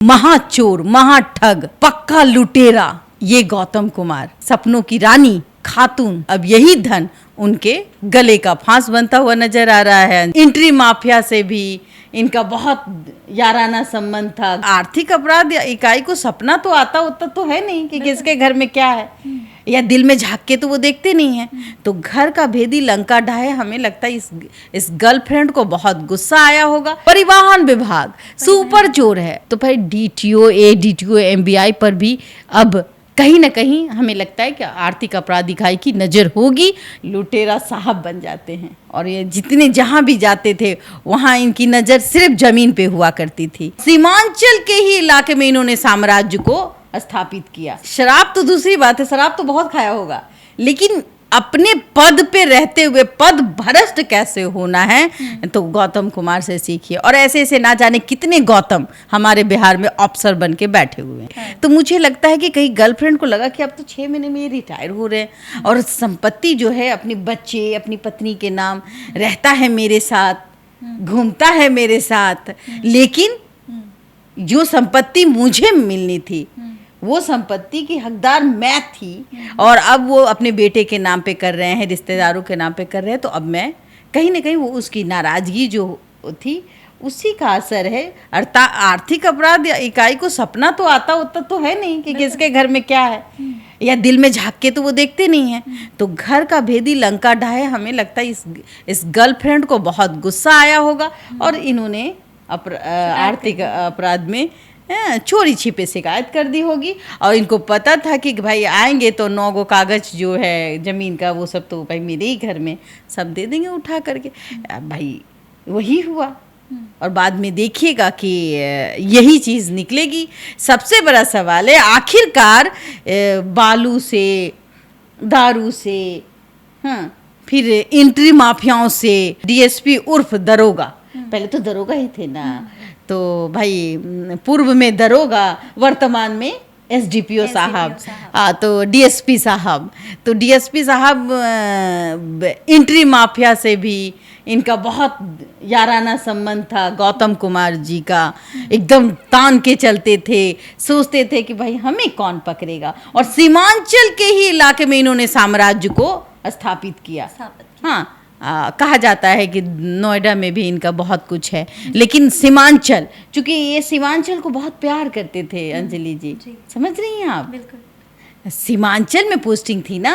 महाचोर, महाठग, पक्का लुटेरा ये गौतम कुमार, सपनों की रानी खातून, अब यही धन उनके गले का फांस बनता हुआ नजर आ रहा है। एंट्री माफिया से भी इनका बहुत याराना संबंध था। आर्थिक अपराध इकाई को सपना तो आता होता तो है नहीं कि किसके घर में क्या है, या दिल में झांक के तो वो देखते नहीं है। तो घर का भेदी लंका ढाए, हमें लगता है इस गर्लफ्रेंड को बहुत गुस्सा आया होगा। परिवहन विभाग सुपर चोर है, तो भाई डीटीओ, एडीटीओ, एमबीआई पर भी अब कहीं ना कहीं हमें लगता है कि आर्थिक अपराध इकाई की नज़र होगी। लुटेरा साहब बन जाते हैं और ये जितने जहां भी जाते थे वहां इनकी नज़र सिर्फ जमीन पे हुआ करती थी। सीमांचल के ही इलाके में इन्होंने साम्राज्य को स्थापित किया। शराब तो दूसरी बात है, शराब तो बहुत खाया होगा, लेकिन अपने पद पे रहते हुए पद भ्रष्ट कैसे होना है तो गौतम कुमार से सीखिए। और ऐसे ऐसे ना जाने कितने गौतम हमारे बिहार में अफसर बन के बैठे हुए हैं। तो मुझे लगता है कि कहीं गर्लफ्रेंड को लगा कि अब तो 6 महीने में ये रिटायर हो रहे हैं और संपत्ति जो है अपने बच्चे, अपनी पत्नी के नाम रहता है मेरे साथ, घूमता है मेरे साथ, लेकिन जो संपत्ति मुझे मिलनी थी वो संपत्ति की हकदार मैं थी और अब वो अपने बेटे के नाम पे कर रहे हैं, रिश्तेदारों के नाम पे कर रहे हैं। तो अब मैं कहीं ना कहीं वो उसकी नाराजगी जो थी उसी का असर है। अर्थात आर्थिक अपराध इकाई को सपना तो आता होता तो है नहीं कि किसके घर में क्या है, या दिल में झांक के तो वो देखते नहीं है। तो घर का भेदी लंका ढाए, हमें लगता है इस गर्लफ्रेंड को बहुत गुस्सा आया होगा और इन्होंने आर्थिक अपराध में चोरी छिपे शिकायत कर दी होगी। और इनको पता था कि भाई आएंगे तो 9 गो कागज जो है ज़मीन का वो सब तो भाई मेरे ही घर में सब दे देंगे उठा करके। भाई वही हुआ और बाद में देखिएगा कि यही चीज़ निकलेगी। सबसे बड़ा सवाल है आखिरकार बालू से, दारू से, फिर एंट्री माफियाओं से, डीएसपी उर्फ दरोगा, पहले तो दरोगा ही थे ना, तो भाई पूर्व में दरोगा, वर्तमान में एसडीपीओ साहब, तो डीएसपी साहब, तो डीएसपी साहब एंट्री माफिया से भी इनका बहुत याराना संबंध था। गौतम कुमार जी का एकदम तान के चलते थे, सोचते थे कि भाई हमें कौन पकड़ेगा। और सीमांचल के ही इलाके में इन्होंने साम्राज्य को स्थापित किया। हाँ, कहा जाता है कि नोएडा में भी इनका बहुत कुछ है, लेकिन सीमांचल, चूंकि ये सीमांचल को बहुत प्यार करते थे अंजलि जी, समझ रही हैं आप? बिल्कुल। सीमांचल में पोस्टिंग थी ना,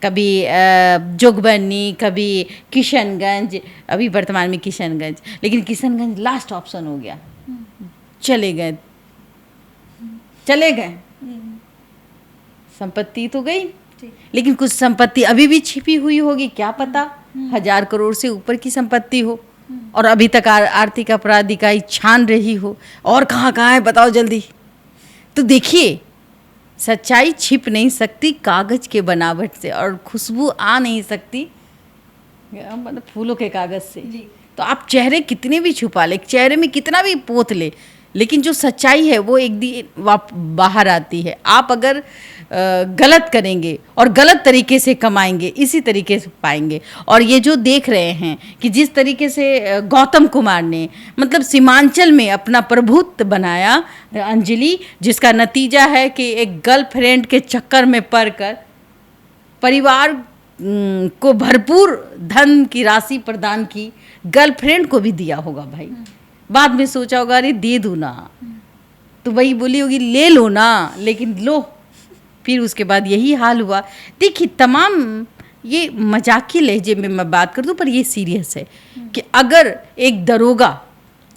कभी जोगबनी, कभी किशनगंज, अभी वर्तमान में किशनगंज, लेकिन किशनगंज लास्ट ऑप्शन हो गया, चले गए। संपत्ति तो गई, लेकिन कुछ संपत्ति अभी भी छिपी हुई होगी, क्या पता 1000 करोड़ से ऊपर की संपत्ति हो और अभी तक आर्थिक अपराध इकाई छान रही हो। और कहाँ है बताओ जल्दी। तो देखिए, सच्चाई छिप नहीं सकती कागज के बनावट से और खुशबू आ नहीं सकती मतलब फूलों के कागज से। तो आप चेहरे कितने भी छुपा ले, चेहरे में कितना भी पोत ले, लेकिन जो सच्चाई है वो एक दिन बाहर आती है। आप अगर गलत करेंगे और गलत तरीके से कमाएंगे, इसी तरीके से पाएंगे। और ये जो देख रहे हैं कि जिस तरीके से गौतम कुमार ने मतलब सीमांचल में अपना प्रभुत्व बनाया अंजलि, जिसका नतीजा है कि एक गर्लफ्रेंड के चक्कर में पड़कर परिवार को भरपूर धन की राशि प्रदान की, गर्लफ्रेंड को भी दिया होगा भाई। बाद में सोचा होगा अरे दे दूँ ना, तो वही बोली होगी ले लो ना, लेकिन लो, फिर उसके बाद यही हाल हुआ। देखिए, तमाम ये मजाकी लहजे में मैं बात कर दूं, पर ये सीरियस है कि अगर एक दरोगा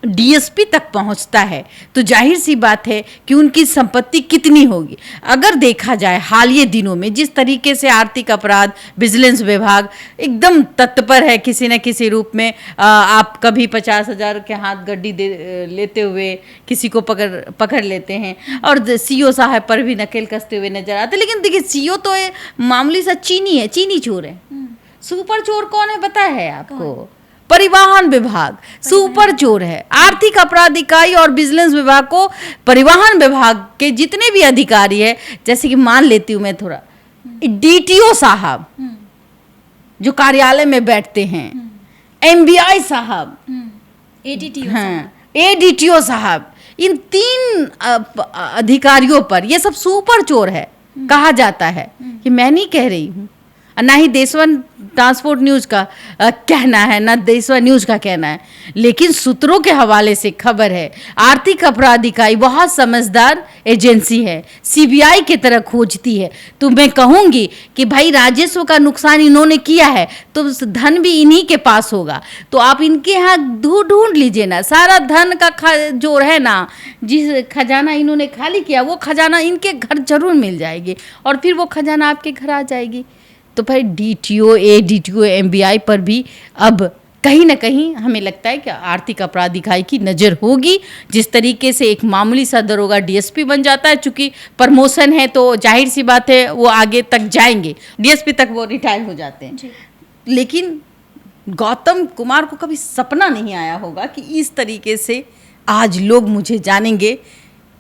डीएसपी तक पहुंचता है तो जाहिर सी बात है कि उनकी संपत्ति कितनी होगी। अगर देखा जाए हालिया दिनों में जिस तरीके से आर्थिक अपराध विजिलेंस विभाग एकदम तत्पर है किसी न किसी रूप में, आप कभी 50,000 के हाथ गड्डी दे लेते हुए किसी को पकड़ लेते हैं और सीओ साहब पर भी नकेल कसते हुए नजर आते। लेकिन देखिए, सीओ तो मामूली सा चीनी चोर है। सुपर चोर कौन है पता है आपको? परिवहन विभाग सुपर चोर है। आर्थिक अपराध इकाई और विजिलेंस विभाग को परिवहन विभाग के जितने भी अधिकारी है, जैसे कि मान लेती हूँ मैं थोड़ा, डीटीओ साहब जो कार्यालय में बैठते हैं, एमबीआई साहब, एडीटीओ साहब, इन 3 अधिकारियों पर, ये सब सुपर चोर है कहा जाता है। कि मैं नहीं कह रही हूँ, ना ही देशवन ट्रांसपोर्ट न्यूज़ का कहना है, ना देशवन न्यूज़ का कहना है, लेकिन सूत्रों के हवाले से खबर है। आर्थिक अपराध इकाई बहुत समझदार एजेंसी है, सीबीआई की तरह खोजती है। तो मैं कहूँगी कि भाई राजस्व का नुकसान इन्होंने किया है तो धन भी इन्हीं के पास होगा, तो आप इनके यहाँ ढूंढ लीजिए ना। सारा धन का जो है ना, जिस खजाना इन्होंने खाली किया वो खजाना इनके घर जरूर मिल जाएगी और फिर वो खजाना आपके घर आ जाएगी। तो भाई डीटीओ, एडीटीओ, एमबीआई पर भी अब कहीं ना कहीं हमें लगता है कि आर्थिक अपराध इकाई की नज़र होगी। जिस तरीके से एक मामूली सा दरोगा डीएसपी बन जाता है, चूंकि प्रमोशन है तो जाहिर सी बात है वो आगे तक जाएंगे, डीएसपी तक वो रिटायर हो जाते हैं। लेकिन गौतम कुमार को कभी सपना नहीं आया होगा कि इस तरीके से आज लोग मुझे जानेंगे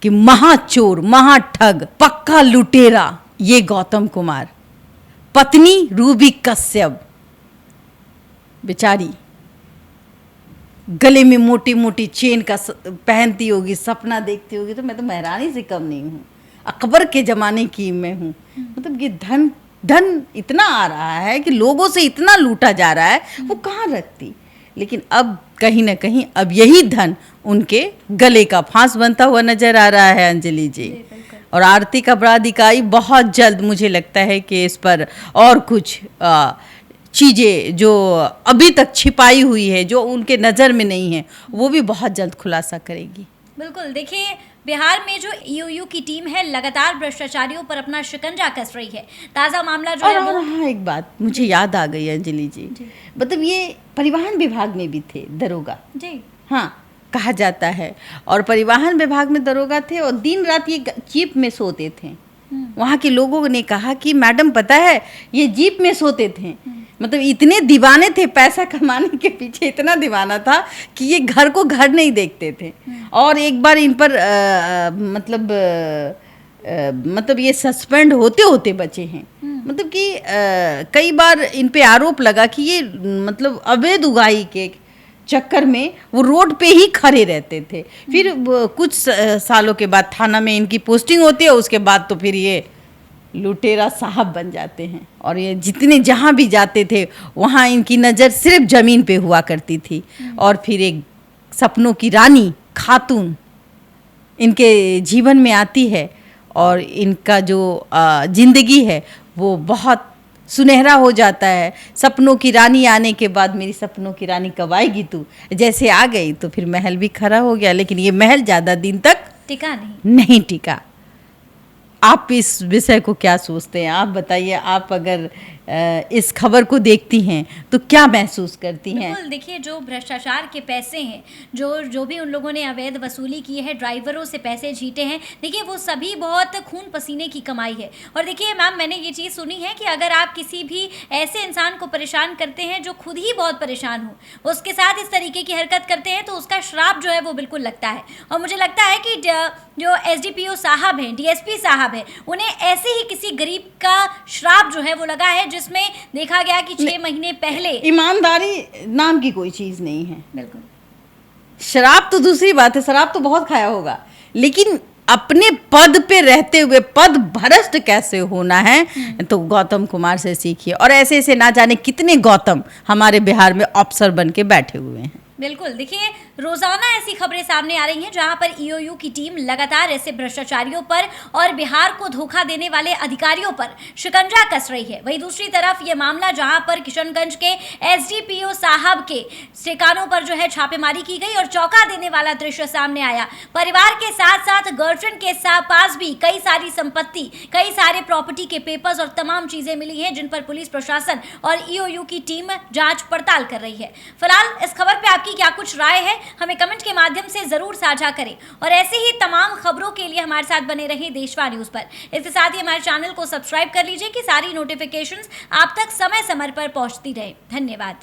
कि महाचोर, महाठग, पक्का लुटेरा ये गौतम कुमार। पत्नी रूबी कश्यप बेचारी गले में मोटी मोटी चेन का पहनती होगी, सपना देखती होगी, तो मैं तो महारानी से कम नहीं हूँ, अकबर के ज़माने की मैं हूँ। मतलब ये धन इतना आ रहा है कि लोगों से इतना लूटा जा रहा है, वो कहाँ रखती। लेकिन अब कहीं ना कहीं अब यही धन उनके गले का फांस बनता हुआ नजर आ रहा है अंजलि जी। और आर्थिक अपराध इकाई बहुत जल्द, मुझे लगता है कि इस पर और कुछ चीज़ें जो अभी तक छिपाई हुई है, जो उनके नज़र में नहीं है, वो भी बहुत जल्द खुलासा करेगी। बिल्कुल, देखिए बिहार में जो ईओयू की टीम है लगातार भ्रष्टाचारियों पर अपना शिकंजा कस रही है। ताज़ा मामला जो है वो, हाँ, एक बात मुझे याद आ गई अंजलि जी, मतलब ये परिवहन विभाग में भी थे दरोगा जी, हाँ कहा जाता है, और परिवहन विभाग में दरोगा थे और दिन रात ये जीप में सोते थे। वहाँ के लोगों ने कहा कि मैडम पता है ये जीप में सोते थे, मतलब इतने दीवाने थे, पैसा कमाने के पीछे इतना दीवाना था कि ये घर को घर नहीं देखते थे। और एक बार इन पर मतलब ये सस्पेंड होते होते बचे हैं। मतलब कि कई बार इन पे आरोप लगा कि ये मतलब अवैध उगाही के चक्कर में वो रोड पे ही खड़े रहते थे। फिर कुछ सालों के बाद थाना में इनकी पोस्टिंग होती है, उसके बाद तो फिर ये लुटेरा साहब बन जाते हैं। और ये जितने जहाँ भी जाते थे वहाँ इनकी नज़र सिर्फ ज़मीन पे हुआ करती थी। और फिर एक सपनों की रानी खातून इनके जीवन में आती है और इनका जो ज़िंदगी है वो बहुत सुनहरा हो जाता है। सपनों की रानी आने के बाद मेरी सपनों की रानी कब आएगी तू जैसे आ गई, तो फिर महल भी खड़ा हो गया। लेकिन ये महल ज़्यादा दिन तक टिका नहीं टिका। आप इस विषय को क्या सोचते हैं? आप बताइए, आप अगर इस खबर को देखती हैं तो क्या महसूस करती हैं? बिल्कुल, देखिए जो भ्रष्टाचार के पैसे हैं, जो भी उन लोगों ने अवैध वसूली की है, ड्राइवरों से पैसे जीते हैं, देखिए वो सभी बहुत खून पसीने की कमाई है। और देखिए मैम, मैंने ये चीज़ सुनी है कि अगर आप किसी भी ऐसे इंसान को परेशान करते हैं जो खुद ही बहुत परेशान हो, उसके साथ इस तरीके की हरकत करते हैं तो उसका श्राप जो है वो बिल्कुल लगता है। और मुझे लगता है कि जो एसडीपीओ साहब हैं, डीएसपी साहब हैं, उन्हें ऐसे ही किसी गरीब का श्राप जो है वो लगा है, जिसमें देखा गया कि 6 महीने पहले ईमानदारी नाम की कोई चीज नहीं है। बिल्कुल, शराब तो दूसरी बात है, शराब तो बहुत खाया होगा, लेकिन अपने पद पे रहते हुए पद भ्रष्ट कैसे होना है तो गौतम कुमार से सीखिए। और ऐसे ऐसे ना जाने कितने गौतम हमारे बिहार में अफसर बन के बैठे हुए हैं। बिल्कुल, देखिए रोजाना ऐसी खबरें सामने आ रही हैं जहां पर ईओयू की टीम लगातार ऐसे भ्रष्टाचारियों पर और बिहार को धोखा देने वाले अधिकारियों पर शिकंजा कस रही है। वहीं दूसरी तरफ ये मामला जहां पर किशनगंज के एसडीपीओ साहब के ठिकानों पर जो है छापेमारी की गई और चौंका देने वाला दृश्य सामने आया। परिवार के साथ साथ गर्लफ्रेंड के पास भी कई सारी संपत्ति, कई सारे प्रॉपर्टी के पेपर्स और तमाम चीजें मिली हैं, जिन पर पुलिस प्रशासन और ईओयू की टीम जांच पड़ताल कर रही है। फिलहाल इस खबर पर आपकी क्या कुछ राय है, हमें कमेंट के माध्यम से जरूर साझा करें। और ऐसे ही तमाम खबरों के लिए हमारे साथ बने रहें देशवा न्यूज पर। इसके साथ ही हमारे चैनल को सब्सक्राइब कर लीजिए कि सारी नोटिफिकेशंस आप तक समय समय पर पहुंचती रहे। धन्यवाद।